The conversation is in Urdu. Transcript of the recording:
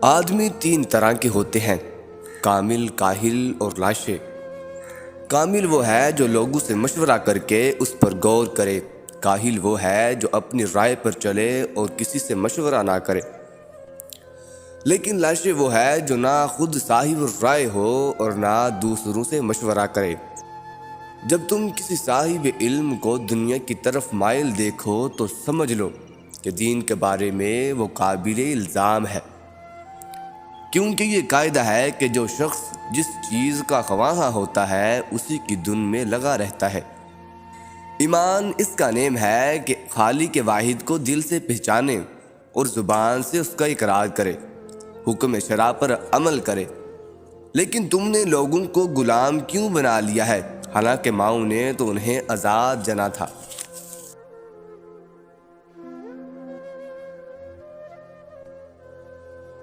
آدمی تین طرح کے ہوتے ہیں: کامل، کاہل اور لاشے۔ کامل وہ ہے جو لوگوں سے مشورہ کر کے اس پر غور کرے۔ کاہل وہ ہے جو اپنی رائے پر چلے اور کسی سے مشورہ نہ کرے۔ لیکن لاشے وہ ہے جو نہ خود صاحب رائے ہو اور نہ دوسروں سے مشورہ کرے۔ جب تم کسی صاحب علم کو دنیا کی طرف مائل دیکھو تو سمجھ لو کہ دین کے بارے میں وہ قابل الزام ہے، کیونکہ یہ قاعدہ ہے کہ جو شخص جس چیز کا خواہاں ہوتا ہے اسی کی دھن میں لگا رہتا ہے۔ ایمان اس کا نیم ہے کہ خالق واحد کو دل سے پہچانے اور زبان سے اس کا اقرار کرے، حکم شرع پر عمل کرے۔ لیکن تم نے لوگوں کو غلام کیوں بنا لیا ہے، حالانکہ ماؤں نے تو انہیں آزاد جنا تھا۔